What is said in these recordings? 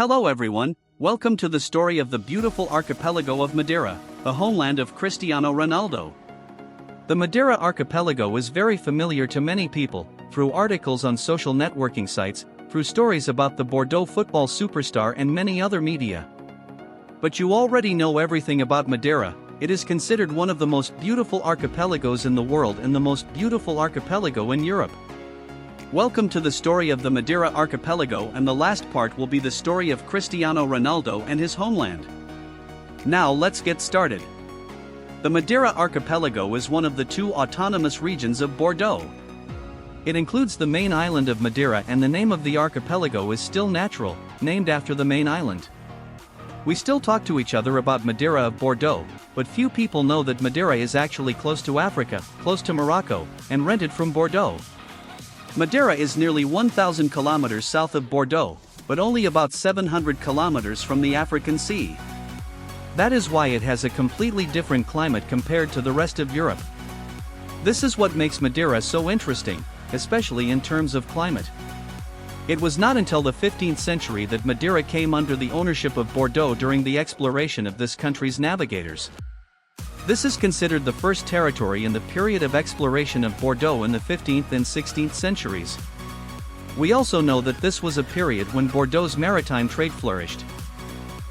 Hello everyone, welcome to the story of the beautiful archipelago of Madeira, the homeland of Cristiano Ronaldo. The Madeira archipelago is very familiar to many people, through articles on social networking sites, through stories about the Bordeaux football superstar and many other media. But you already know everything about Madeira. It is considered one of the most beautiful archipelagos in the world and the most beautiful archipelago in Europe. Welcome to the story of the Madeira archipelago, and the last part will be the story of Cristiano Ronaldo and his homeland. Now let's get started. The Madeira archipelago is one of the two autonomous regions of Bordeaux. It includes the main island of Madeira, and the name of the archipelago is still natural, named after the main island. We still talk to each other about Madeira of Bordeaux, but few people know that Madeira is actually close to Africa, close to Morocco, and rented from Bordeaux. Madeira is nearly 1,000 kilometers south of Bordeaux, but only about 700 kilometers from the African Sea. That is why it has a completely different climate compared to the rest of Europe. This is what makes Madeira so interesting, especially in terms of climate. It was not until the 15th century that Madeira came under the ownership of Bordeaux during the exploration of this country's navigators. This is considered the first territory in the period of exploration of Bordeaux in the 15th and 16th centuries. We also know that this was a period when Bordeaux's maritime trade flourished.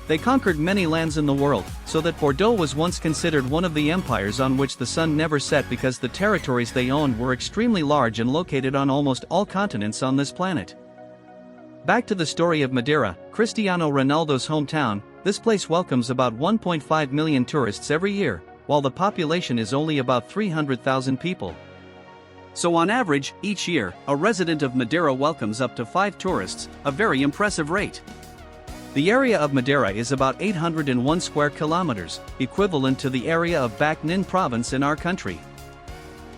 They conquered many lands in the world, so that Bordeaux was once considered one of the empires on which the sun never set, because the territories they owned were extremely large and located on almost all continents on this planet. Back to the story of Madeira, Cristiano Ronaldo's hometown. This place welcomes about 1.5 million tourists every year, while the population is only about 300,000 people. So on average, each year, a resident of Madeira welcomes up to 5 tourists, a very impressive rate. The area of Madeira is about 801 square kilometers, equivalent to the area of Bac Ninh province in our country.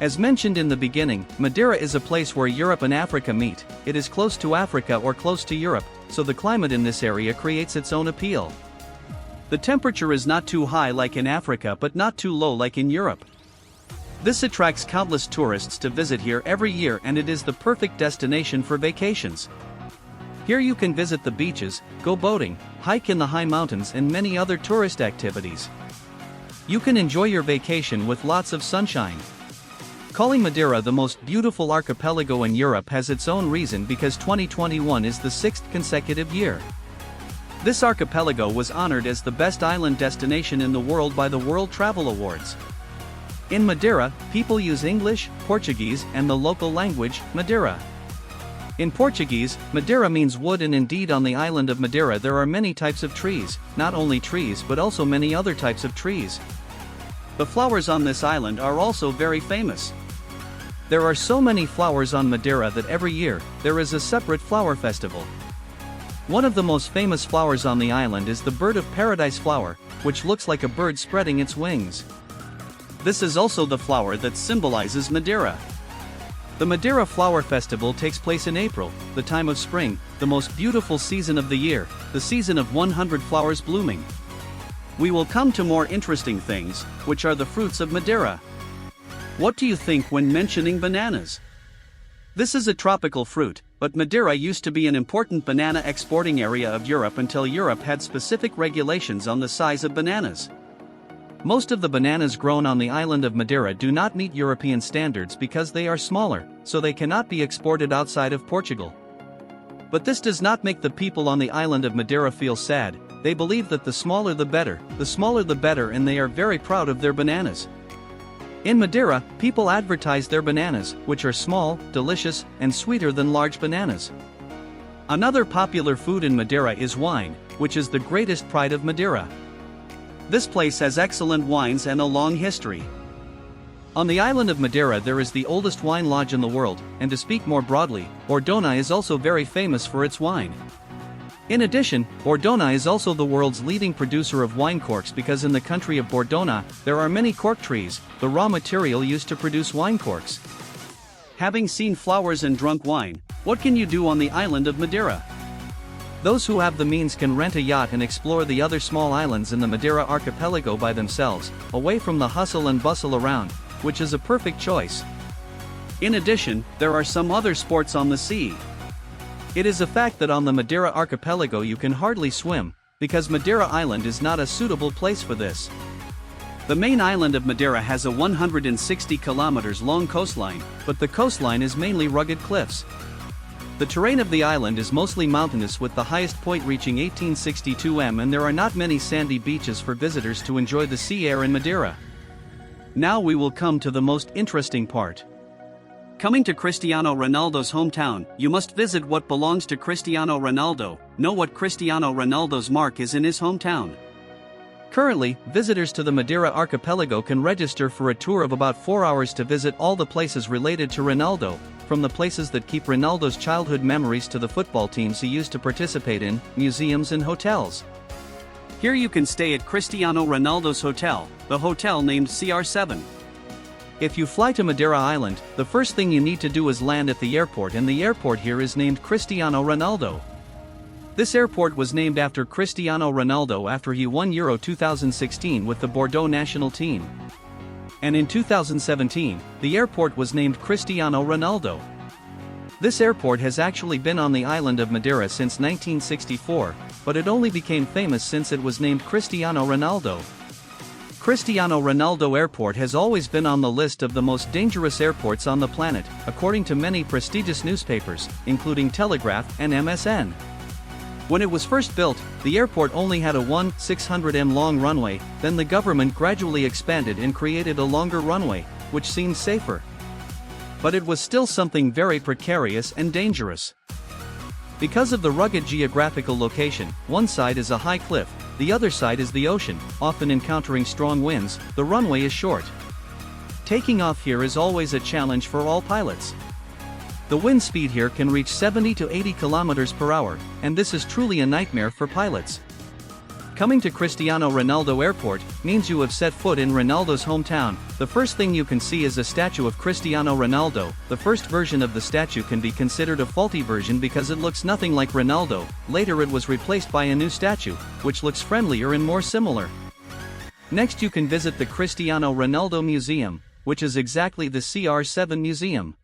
As mentioned in the beginning, Madeira is a place where Europe and Africa meet. It is close to Africa or close to Europe, so the climate in this area creates its own appeal. The temperature is not too high like in Africa, but not too low like in Europe. This attracts countless tourists to visit here every year, and it is the perfect destination for vacations. Here you can visit the beaches, go boating, hike in the high mountains, and many other tourist activities. You can enjoy your vacation with lots of sunshine. Calling Madeira the most beautiful archipelago in Europe has its own reason, because 2021 is the 6th consecutive year. This archipelago was honored as the best island destination in the world by the World Travel Awards. In Madeira, people use English, Portuguese, and the local language, Madeira. In Portuguese, Madeira means wood, and indeed on the island of Madeira there are many types of trees, not only trees but also many other types of trees. The flowers on this island are also very famous. There are so many flowers on Madeira that every year, there is a separate flower festival. One of the most famous flowers on the island is the bird of paradise flower, which looks like a bird spreading its wings. This is also the flower that symbolizes Madeira. The Madeira Flower Festival takes place in April, the time of spring, the most beautiful season of the year, the season of 100 flowers blooming. We will come to more interesting things, which are the fruits of Madeira. What do you think when mentioning bananas? This is a tropical fruit, but Madeira used to be an important banana exporting area of Europe until Europe had specific regulations on the size of bananas. Most of the bananas grown on the island of Madeira do not meet European standards because they are smaller, so they cannot be exported outside of Portugal. But this does not make the people on the island of Madeira feel sad. They believe that the smaller the better, and they are very proud of their bananas. In Madeira, people advertise their bananas, which are small, delicious, and sweeter than large bananas. Another popular food in Madeira is wine, which is the greatest pride of Madeira. This place has excellent wines and a long history. On the island of Madeira there is the oldest wine lodge in the world, and to speak more broadly, Bordeaux is also very famous for its wine. In addition, Bordeaux is also the world's leading producer of wine corks, because in the country of Bordeaux there are many cork trees, the raw material used to produce wine corks. Having seen flowers and drunk wine, what can you do on the island of Madeira? Those who have the means can rent a yacht and explore the other small islands in the Madeira archipelago by themselves, away from the hustle and bustle around, which is a perfect choice. In addition, there are some other sports on the sea. It is a fact that on the Madeira archipelago you can hardly swim, because Madeira Island is not a suitable place for this. The main island of Madeira has a 160 kilometers long coastline, but the coastline is mainly rugged cliffs. The terrain of the island is mostly mountainous, with the highest point reaching 1862 m, and there are not many sandy beaches for visitors to enjoy the sea air in Madeira. Now we will come to the most interesting part. Coming to Cristiano Ronaldo's hometown, you must visit what belongs to Cristiano Ronaldo, know what Cristiano Ronaldo's mark is in his hometown. Currently, visitors to the Madeira archipelago can register for a tour of about 4 hours to visit all the places related to Ronaldo, from the places that keep Ronaldo's childhood memories to the football teams he used to participate in, museums and hotels. Here you can stay at Cristiano Ronaldo's hotel, the hotel named CR7. If you fly to Madeira Island, the first thing you need to do is land at the airport, and the airport here is named Cristiano Ronaldo. This airport was named after Cristiano Ronaldo after he won Euro 2016 with the Bordeaux national team. And in 2017, the airport was named Cristiano Ronaldo. This airport has actually been on the island of Madeira since 1964, but it only became famous since it was named Cristiano Ronaldo. Cristiano Ronaldo Airport has always been on the list of the most dangerous airports on the planet, according to many prestigious newspapers, including Telegraph and MSN. When it was first built, the airport only had a 600 m long runway, then the government gradually expanded and created a longer runway, which seemed safer. But it was still something very precarious and dangerous. Because of the rugged geographical location, one side is a high cliff, the other side is the ocean, often encountering strong winds, the runway is short. Taking off here is always a challenge for all pilots. The wind speed here can reach 70 to 80 kilometers per hour, and this is truly a nightmare for pilots. Coming to Cristiano Ronaldo Airport means you have set foot in Ronaldo's hometown. The first thing you can see is a statue of Cristiano Ronaldo. The first version of the statue can be considered a faulty version because it looks nothing like Ronaldo. Later it was replaced by a new statue, which looks friendlier and more similar. Next you can visit the Cristiano Ronaldo Museum, which is exactly the CR7 museum.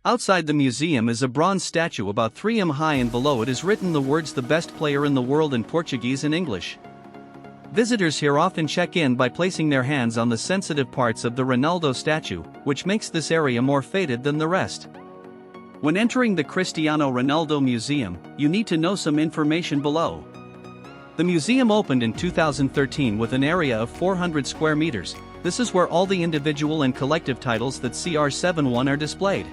Outside the museum is a bronze statue about 3 m high, and below it is written the words "the best player in the world" in Portuguese and English. Visitors here often check in by placing their hands on the sensitive parts of the Ronaldo statue, which makes this area more faded than the rest. When entering the Cristiano Ronaldo Museum, you need to know some information below. The museum opened in 2013 with an area of 400 square meters. This is where all the individual and collective titles that CR7 won are displayed.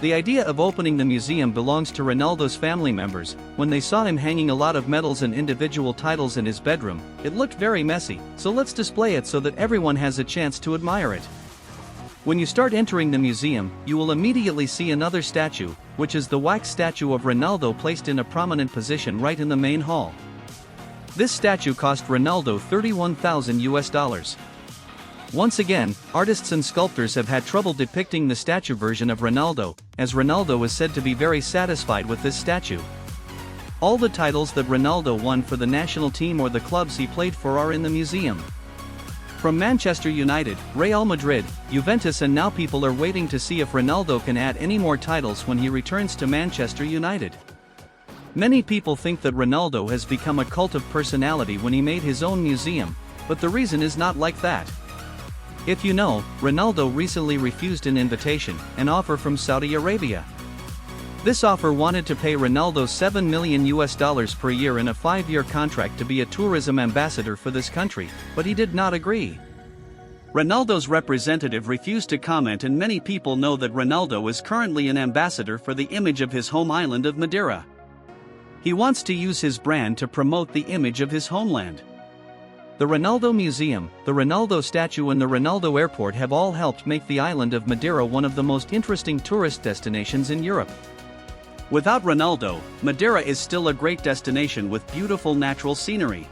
The idea of opening the museum belongs to Ronaldo's family members. When they saw him hanging a lot of medals and individual titles in his bedroom, it looked very messy, so let's display it so that everyone has a chance to admire it. When you start entering the museum, you will immediately see another statue, which is the wax statue of Ronaldo placed in a prominent position right in the main hall. This statue cost Ronaldo $31,000. Once again, artists and sculptors have had trouble depicting the statue version of Ronaldo, as Ronaldo is said to be very satisfied with this statue. All the titles that Ronaldo won for the national team or the clubs he played for are in the museum. From Manchester United, Real Madrid, Juventus, and now people are waiting to see if Ronaldo can add any more titles when he returns to Manchester United. Many people think that Ronaldo has become a cult of personality when he made his own museum, but the reason is not like that. If you know, Ronaldo recently refused an invitation, an offer from Saudi Arabia. This offer wanted to pay Ronaldo $7 million per year in a 5-year contract to be a tourism ambassador for this country, but he did not agree. Ronaldo's representative refused to comment, and many people know that Ronaldo is currently an ambassador for the image of his home island of Madeira. He wants to use his brand to promote the image of his homeland. The Ronaldo Museum, the Ronaldo statue, and the Ronaldo Airport have all helped make the island of Madeira one of the most interesting tourist destinations in Europe. Without Ronaldo, Madeira is still a great destination with beautiful natural scenery.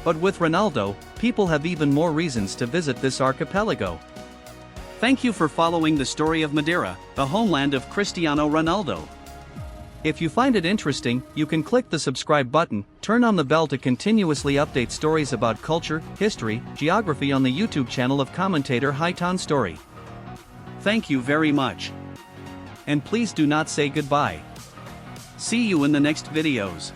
But with Ronaldo, people have even more reasons to visit this archipelago. Thank you for following the story of Madeira, the homeland of Cristiano Ronaldo. If you find it interesting, you can click the subscribe button, turn on the bell to continuously update stories about culture, history, geography on the YouTube channel of commentator Highton Story. Thank you very much. And please do not say goodbye. See you in the next videos.